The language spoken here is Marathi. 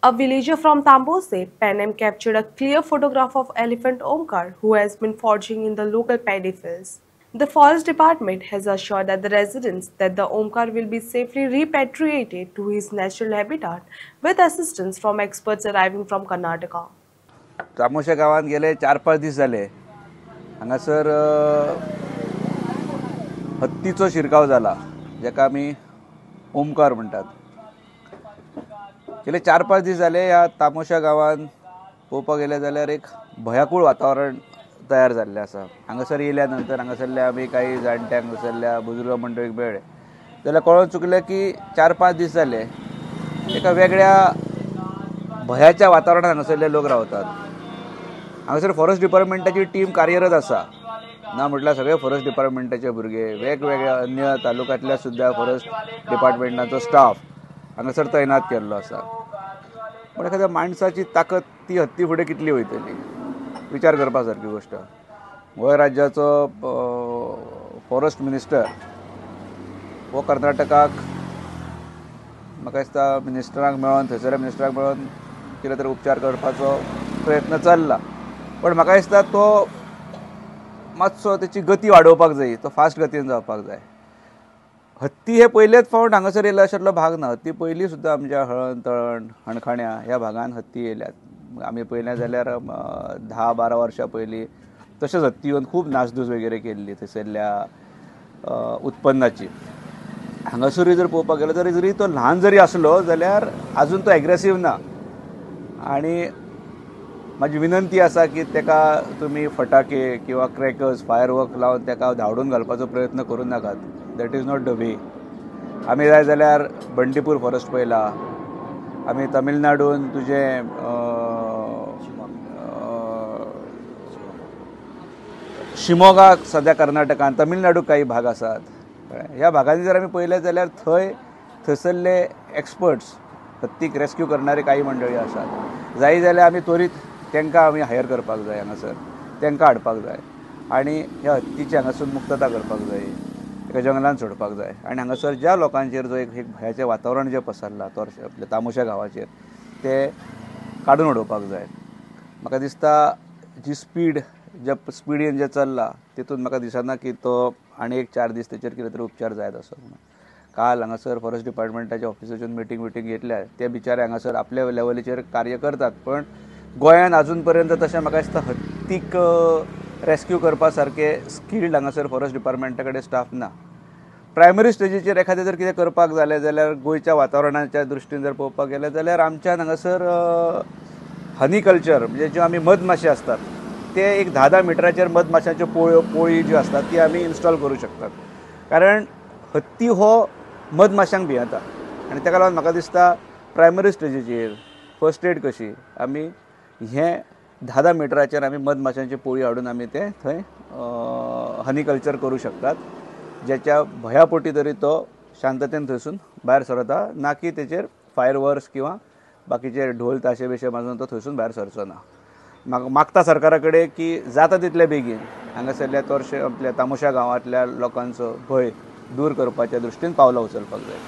A villager from Tambose, Panem captured a clear photograph of elephant Omkar, who has been foraging in the local paddy fields. The forest department has assured that the residents that the Omkar will be safely repatriated to his natural habitat with assistance from experts arriving from Karnataka. तामोशा गावात गेले 4-5 दीस जाले हांगासर हत्तीचो शिरकाव जाला जेका आमी ओमकार म्हणटात. गेले 4-5 दीस जाले ह्या तामोशा गावात पळोवपाक गेले जाल्यार एक भयाकूळ वातावरण तयार जाल्लें आसा. हांगासर येयल्या नंतर हांगासरल्या आमी काही जाणट्यांक हांगासरल्या बुजुर्ग मंडळीक मेळ्ळे जाल्यार कळोन चुकलें की 4-5 दीस जाले एका वेगळ्या भयाच्या वातावरणात हांगासरले लोक रावतात. हांगासर फॉरेस्ट डिपार्टमेंटाची टीम कार्यरत आसा ना म्हटल्यार सगळे फॉरेस्ट डिपार्टमेंटाचे भुरगे वेगवेगळ्या अन्य तालुक्यांतल्या सुद्दां फॉरेस्ट डिपार्टमेंटाचो स्टाफ हांगासर तैनात केल्लो आसा. पण एखाद्या माणसाची ताकद ती हत्ती फुडें कितली वयतली विचार करपा सारकी गोश्ट. गोंय राज्याचो फॉरेस्ट मिनिस्टर हो कर्नाटकाक म्हाका दिसता मिनिस्टरांक मेळोन थंयसरल्या मिनिस्टरांक मेळोन कितें तरी उपचार करपाचो प्रयत्न चल्ला. पण म्हाका दिसता तो मातसो तेची गती वाडोवपाक जाय, तो फास्ट गतीन जावपाक जाय. हत्ती हे पयलेच फावट हांगासर येयला अशेंलो भाग ना. हत्ती पयलीं सुद्दां आमच्या हळण तळण हणखाण्या ह्या भागांत हत्ती येयल्यात. आमी पळयलें जाल्यार 10-12 वर्सां पयलीं तशेंच हत्ती येवन खूब नासधूस वगैरे केल्ली थंयसरल्या उत्पन्नाची. हांगासरूय जर पळोवपाक गेलो तर जरी तो ल्हान जरी आसलो जाल्यार आजून तो एग्रेसीव ना. आनी म्हाजी विनंती आसा की तेका तुमी फटाके किंवा क्रॅकर्स फायरवर्क लावन तेका धांवडून घालपाचो प्रयत्न करूं नाकात. That is not the way. आमी जाय जाल्यार बंडीपूर फॉरेस्ट पळयला, आमी तमिळनाडून तुजें शिमोगा सद्या कर्नाटकांत, तमिळनाडूक काही भाग आसात. ह्या भागांनी जर आमी पळयलें जाल्यार थंयसरले एक्सपर्ट्स हत्तीक रेस्क्यू करणारे काही मंडळी आसात. जाय जाल्यार आमी त्वरीत तांकां आमी हायर करपाक जाय, हांगासर तांकां हाडपाक जाय आनी ह्या हत्तीची हांगासून मुक्तता करपाक जाय, एका जंगलांत सोडपाक जाय. आनी हांगासर ज्या लोकांचेर जो एक भयाचें वातावरण जें पसरलां तो आपल्या तामोशा गांवाचेर ते काडून उडोवपाक जाय. म्हाका दिसता जी स्पिडीन जें चल्लां तितून म्हाका दिसना की तो आनी एक 4 दीस तेचेर कितें तरी उपचार जायत असो म्हणून. काल हांगासर फॉरेस्ट डिपार्टमेंटाच्या ऑफिसाच्यान मिटींग घेतल्या. ते बिचारे हांगासर आपल्या लेवलीचेर कार्य करतात. पण गोंयांत अजून पर्यंत तशें म्हाका दिसता हत्तीक रेस्क्यू करपा सारके स्किल्ड हांगासर फॉरेस्ट डिपार्टमेंटा कडेन स्टाफ ना. प्रायमरी स्टेजीचेर एखादें जर कितें करपाक जालें जाल्यार गोंयच्या वातावरणाच्या दृश्टीन जर पळोवपाक गेलें जाल्यार आमच्यान हांगासर हनी कल्चर म्हणजे ज्यो आमी मधमाशी असतात ते एक 10-10 मिटराचेर मधमाशांच्यो पोळी ज्यो असतात ती आमी इन्स्टॉल करूं शकतात. कारण हत्ती हो मधमाशांक भियेता आनी ताका लागून म्हाका दिसता प्रायमरी स्टेजीचेर फर्स्ट एड कशी आमी हें 10-10 मिटराचेर आमी मधमाशांची पोळी हाडून आमी ते थंय हनी कल्चर करूं शकतात. ज्याच्या भयापोटी तरी तो शांततेन थंयसून भायर सरता ना की तेचेर फायरवर्क्स किंवा बाकीचे ढोल ताशे बिशे वाजोवन तो थंयसून भायर सरचो ना. मागता सरकारा कडेन की जाता तितले बेगीन हांगासरल्या आपल्या तामोशा गांवांतल्या लोकांचो भंय दूर करपाच्या दृश्टीन पावलां उचलपाक जाय.